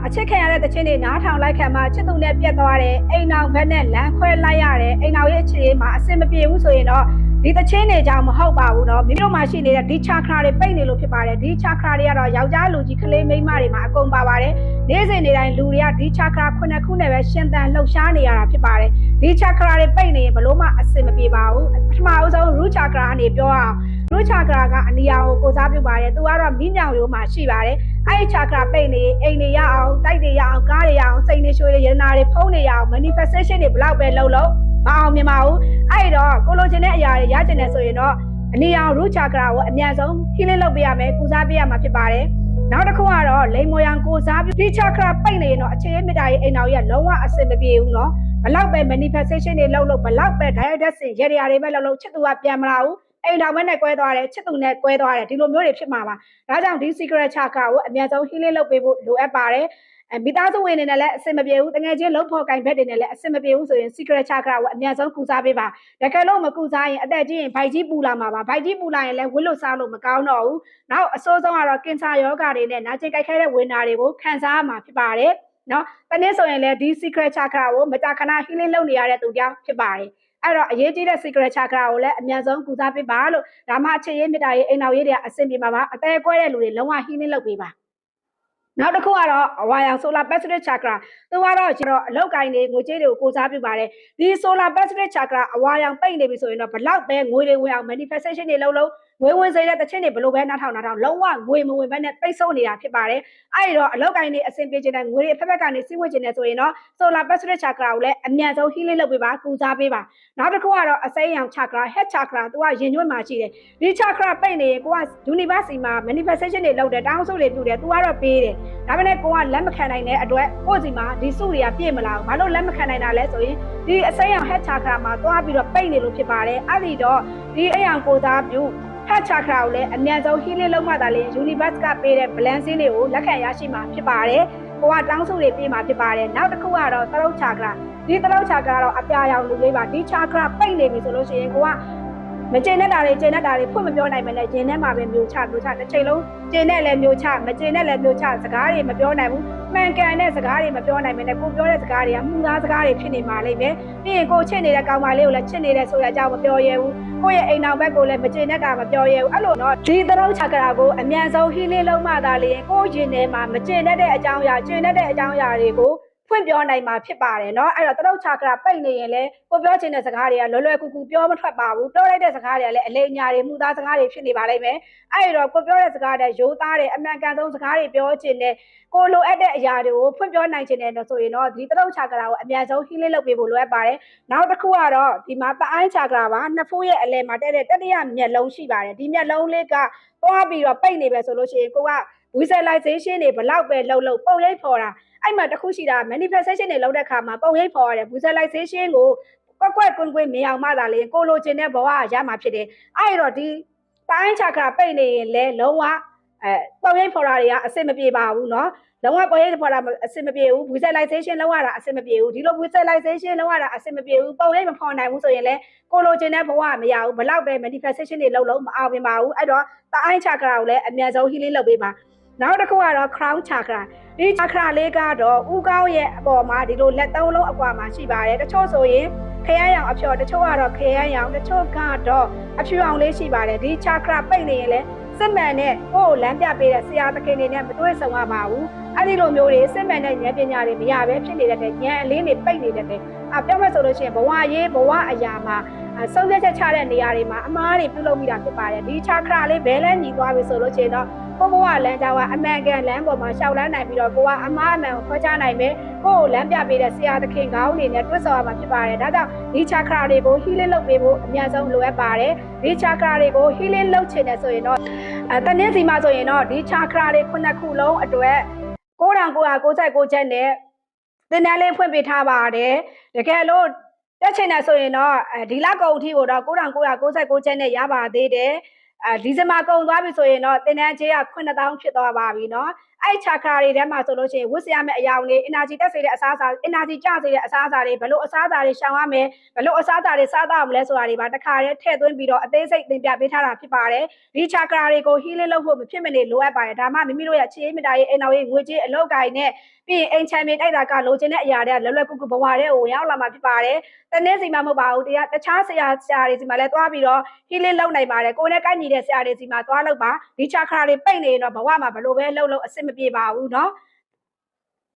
အချစ်ခံရတဲ့တခြင်းတွေနားထောင်လိုက်ခံမှချစ်သူနဲ့ပြတ်သွားတယ်အိမ်အောင်ဘက်နဲ့လမ်းခွဲလိုက်ရတယ်အိမ်အောင်ရဲ့အခြေအနေမှာအဆင်မပြေဘူးဆိုရင်တော့ဒီတခြင်းတွေကြောင့်မဟုတ်ပါဘူးเนาะမိတို့မှာရှိနေတဲ့ဒီ chakra တွေပိတ်နေလို့ဖြစ်ပါတယ်ဒီ chakra တွေကတော့ယောက်ျားလူကြီးကလေးမိန်းမတွေမှာအကုန်ပါပါတယ်နေ့စဉ်နေ့တိုင်းလူတွေကဒီ chakra ခုနှစ်ခုနဲ့ပဲရှင်သန်လှုပ်ရှားနေရတာဖြစ်ပါတယ်ဒီ chakra တွေပိတ်နေရင်ဘလို့မှအဆင်မပြေပါဘူးပထမအဆုံး root chakra ကနေပြောအောင် root chakra ကအနီရောင်ကိုစားပြုပါတယ်သူကတော့မိမြောင်ရိုးမှာရှိပါတယ်အဲ့ဒီ chakra ပိတ်နေအိမ်တွေရအောင်တိုက်တွေရအောင်ကားတွေရအောင်စိတ်တွေရွှေတွေရတနာတွေဖုံးတွေရအောင် manifestation တွေဘလောက်ပဲလုပ်လို့မအောင်မြင်ပါဘူးအဲ့တော့ကိုလိုချင်တဲ့အရာတွေရချင်တယ်ဆိုရင်တော့အနီရောင် root chakra ကိုအမြန်ဆုံး healing လုပ်ပေးရမယ်ကုစားပေးရမှာဖြစ်ပါတယ်နောက်တစ်ခုကတော့လိမ်မော်ရန်ကိုစားပြုဒီ chakra ပိတ်နေရင်တော့အခြေအမြစ်တာရဲ့အိမ်တော်ကြီးကလုံးဝအဆင်မပြေဘူးเนาะဘလောက်ပဲ manifestation တွေလုပ်လို့ဘလောက်ပဲ direct စင်ရေတွေပဲလုပ်လို့ချစ်သူကပြန်မလာဘူးအိမ်တော်မဲ့နဲ့ကွဲသွားတယ်ချစ်သူနဲ့ကွဲသွားတယ်ဒီလိုမျိုးတွေဖြစ်မှာပါဒါကြောင့်ဒီ secret chakra ကိုအမြန်ဆုံး healing လုပ်ပေးဖို့လိုအပ်ပါတယ်မိသားစုဝင်တွေနဲ့လည်းအဆင်မပြေဘူးတကယ်ချင်းလုံးဖော်ကင်ဘက်တွေနဲ့လည်းအဆင်မပြေဘူးဆိုရင် secret chakra ကိုအမြန်ဆုံးကုစားပေးပါတကယ်လို့မကုစားရင်အသက်ကြီးရင်ဗိုက်ကြီးပူလာမှာပါဗိုက်ကြီးပူလာရင်လည်းဝှက်လို့စားလို့မကောင်းတော့ဘူးနောက်အဆိုးဆုံးကတော့ကင်ဆာယောဂါတွေနဲ့နာကျင်ကြိုက်ခဲတဲ့ဝေဒနာတွေကိုခံစားရမှာဖြစ်ပါတယ်နော်တနေ့ဆိုရင်လည်းဒီ secret chakra ကိုမကြာခဏ healing လုပ်နေရတဲ့သူကြောင့်ဖြစ်ပါတယ်အဲ့တော့အရေးကြီးတဲ့ secret chakra ကိုလည်းအမြန်ဆုံးကုစားပေးပါလို့ဒါမှအခြေရေးမြစ်တာရေးအိမ်တော်ရေးတွေအဆင်ပြေပါပါအသေးကွဲတဲ့လူတွေလုံးဝ healing လုပ်ပေးပါနောက်တစ်ခုကတော့အဝါရောင် solar plexus chakra သူကတော့ကျွန်တော်အလောက်ကိုင်းနေငွေကြေးတွေကိုကိုစားပြုပါတယ်ဒီ solar plexus chakra အဝါရောင်ပိတ်နေပြီဆိုရင်တော့ဘလောက်ပဲငွေတွေဝင်အောင် manifestation တွေလုပ်ငွေဝင်စေတဲ့တခြင်းတွေဘလို့ပဲနားထောင်လုံးဝငွေမဝင်ဘဲနဲ့ပိတ်ဆို့နေတာဖြစ်ပါတယ်အဲ့ဒီတော့အလောက်ကိုင်းနေအဆင်ပြေခြင်းနဲ့ငွေတွေဖက်ဖက်ကနေစီးဝင်ခြင်းနဲ့ဆိုရင်တော့ solar plexus chakra ကိုလည်းအမြန်ဆုံး healing လုပ်ပေးပါကုစားပေးပါနောက်တစ်ခုကတော့အစိမ်းရောင် chakra head chakra သူကရင်ညွှတ်မှာရှိတယ်ဒီ chakra ပိတ်နေရင်ကိုက universe မှာ manifestation တွေလုပ်တယ်တောင်းဆိုတွေပြုတယ်သူကတော့ပေးတယ်ဒါပေမဲ့ကိုကလက်မခံနိုင်တဲ့အတွက်ကိုယ့်စီမှာဒီစုတွေကပြည့်မလာဘူးဘာလို့လက်မခံနိုင်တာလဲဆိုရင်ဒီအစိမ်းရောင် head chakra မှာသွားပြီးတော့ပိတ်နေလို့ဖြစ်ပါတယ်အဲ့ဒီတော့ဒီအရောင်ကိုစားပြုhead chakra ကိုလည်းအမြန်ဆုံး healing လုပ်မှသာလေ universe ကပေးတဲ့ balancing တွေကိုလက်ခံရရှိမှာဖြစ်ပါတယ်ကိုကတောင်းဆိုတွေပေးမှာဖြစ်ပါတယ်နောက်တစ်ခုကတော့သရုပ် chakra ဒီသရုပ် chakra တော့အပြာရောင်လူလေးပါဒီ chakra ပိတ်နေပြီဆိုလို့ရှိရင်ကိုကမကျင်တဲ့တာတွေကျင်တဲ့တာတွေဖွင့်မပြောနိုင်မနဲ့ရင်ထဲမှာပဲမျိုးချတစ်ချိန်လုံးကျင်တဲ့လည်းမျိုးချမကျင်တဲ့လည်းမျိုးချစကားတွေမပြောနိုင်ဘူးမှန်ကန်တဲ့စကားတွေမပြောနိုင်မနဲ့ကိုပြောတဲ့စကားတွေကမှုသားစကားတွေဖြစ်နေမှာလိမ့်မယ်ပြီးရင်ကိုချစ်နေတဲ့ကောင်မလေးကိုလည်းချစ်နေတဲ့ဆိုတဲ့အကြောင်းမပြောရဲဘူးကိုရဲ့အိမ်အောင်ဘက်ကိုလည်းမကျင်တဲ့တာမပြောရဲဘူးအဲ့လိုတော့ဒီသရုပ် chakra ကိုအမြန်ဆုံး healing လုပ်မှသာလေကိုရင်ထဲမှာမကျင်တဲ့အကြောင်းအရာကျင်တဲ့အကြောင်းအရာတွေကိုဖွင့်ပြောနိုင်မှာဖြစ်ပါတယ်เนาะအဲ့တော့သရုပ် chakra ပိတ်နေရင်လည်းကိုပြောချင်တဲ့စကားတွေကလွယ်လွယ်ကူကူပြောမထွက်ပါဘူးပြောလိုက်တဲ့စကားတွေကလည်းအလိမ်ညာတွေမှုသားစကားတွေဖြစ်နေပါလိမ့်မယ်အဲ့တော့ကိုပြောတဲ့စကားတွေရိုးသားတယ်အမှန်ကန်ဆုံးစကားတွေပြောချင်တယ်ကိုလိုအပ်တဲ့အရာတွေကိုဖွင့်ပြောနိုင်ချင်တယ်ဆိုရင်တော့ဒီသရုပ် chakra ကိုအမြန်ဆုံး healing လုပ်ပေးဖို့လိုအပ်ပါတယ်နောက်တစ်ခုကတော့ဒီမှာပအိုင်း chakra ပါနှစ်ဖူးရဲ့အလယ်မှာတဲ့တတိယမျက်လုံးရှိပါတယ်ဒီမျက်လုံးလေးကသွားပြီးတော့ပိတ်နေပဲဆိုလို့ရှိရင်ကိုက visualization တွေဘလောက်ပဲလုပ်ပုံရိပ်ဖော်တာအဲ့မှာတခုရှိတာ manifestation တွေလုပ်တဲ့အခါမှာပုံရိပ်ဖော်ရတယ် visualization ကိုကွက်ကွင်းမြင်အောင်မှသာလေကိုလိုချင်တဲ့ဘဝရမှာဖြစ်တယ်အဲ့တော့ဒီပိုင်း chakra ပိတ်နေရင်လဲလုံးဝပုံရိပ်ဖော်တာတွေကအဆင်မပြေပါဘူးเนาะလုံးဝပုံရိပ်ဖော်တာအဆင်မပြေဘူး visualization လုပ်ရတာအဆင်မပြေဘူးဒီလို visualization လုပ်ရတာအဆင်မပြေဘူးပုံရိပ်မဖော်နိုင်ဘူးဆိုရင်လဲကိုလိုချင်တဲ့ဘဝမရဘူးဘလောက်ပဲ manifestation တွေလုပ်မအောင်မြင်ပါဘူးအဲ့တော့ပိုင်း chakra ကိုလည်းအမြန်ဆုံး healing လုပ်ပေးပါနောက်တစ်ခုကတော့ crown chakra ဒီ chakra လေးကတော့ဥကောင်းရဲ့အပေါ်မှာဒီလိုလက်သုံးလုံးအကွာမှာရှိပါတယ်တချို့ဆိုရင်ခရမ်းရောင်အဖြော်တချို့ကတော့ခရမ်းရောင်တချို့ကတော့အဖြူအောင်လေးရှိပါတယ်ဒီ chakra ပိတ်နေရင်လည်းစစ်မှန်တဲ့ကိုယ်လမ်းပြပေးတဲ့ဆရာသခင်တွေနဲ့မတွေ့ဆုံရပါဘူးအဲ့ဒီလိုမျိုးတွေစစ်မှန်တဲ့ဉာဏ်ပညာတွေမရပဲဖြစ်နေတဲ့ဉာဏ်အလေးတွေပိတ်နေတဲ့ပြောမှဆိုလို့ရှိရင်ဘဝရေးဘဝအရာမှာဆုံးဖြတ်ချက်ချတဲ့နေရာတွေမှာအမားတွေပြုလုပ်မိတာဖြစ်ပါတယ်ဒီ chakra လေးဘဲလဲညီသွားပြီဆိုလို့ရှိရင်တော့ကိုဘဝလမ်းကြောင်းကအမှန်ကန်လမ်းပေါ်မှာရှောက်လန်းနိုင်ပြီးတော့ကိုကအမားအမှန်ကိုခွဲခြားနိုင်မယ်ကိုကိုလမ်းပြပေးတဲ့ဆရာသခင်ကောင်းတွေနဲ့တွေ့ဆုံရမှာဖြစ်ပါတယ်ဒါကြောင့်ဒီ chakra တွေကို healing လုပ်ပေးဖို့အများဆုံးလိုအပ်ပါတယ်ဒီ chakra တွေကို healing လုပ်ချင်တယ်ဆိုရင်တော့တနေ့စီမှာဆိုရင်တော့ဒီ chakra တွေခုနှစ်ခုလုံးအတွက်9996ချက်နဲ့သင်တန်းလေးဖွင့်ပေးထားပါတယ်တကယ်လို့တက်ချင်တယ်ဆိုရင်တော့ဒီလကုန်အထိကိုတော့9996ချက်နဲ့ရပါသေးတယ်ဒီဇင်ဘာကုန်သွားပြီဆိုရင်တော့သင်တန်းချေးက9000ဖြစ်သွားပါပြီเนาะ အဲ့ချာခရာတွေထဲမှာဆိုလို့ရှိရင်ဝတ်စရမယ့်အရာတွေ energy တက်စေတဲ့အစားအစာ energy ကျစေတဲ့အစားအစာတွေဘလို့အစားအစာတွေရှောင်ရမယ်ဘလို့အစားအစာတွေစားတော့မလဲဆိုတာတွေပါတခါတည်းထည့်သွင်းပြီးတော့အသေးစိတ်သင်ပြပေးထားတာဖြစ်ပါတယ်ဒီချာခရာတွေကို healing လုပ်ဖို့မဖြစ်မနေလိုအပ်ပါတယ်ဒါမှမိမိတို့ရဲ့ခြေမတာရေးအိမ်တော်ရေးငွေကြေးအလောက်ကိုင်းနဲ့ပြီးရင်အိမ်ချမ်းမြေတိုက်တာကလိုချင်တဲ့အရာတွေကလွယ်လွယ်ကူကူဘဝတွေကိုရောက်လာမှာဖြစ်ပါတယ်တနေ့စီမှမဟုတ်ပါဘူးတရားတခြားဆရာတွေစီမှာလည်းသွားပြီးတော့ healing လုပ်နိုင်ပါတယ်ကိုယ်နဲ့ကိုက်ညီတဲ့ဆရာတွေစီမှာသွားလုပ်ပါဒီချာခရာတွေပိတ်နေရင်တော့ဘဝမှာဘလို့ပဲလှုပ်လို့အဆင်မပြေပါဘူးเนาะ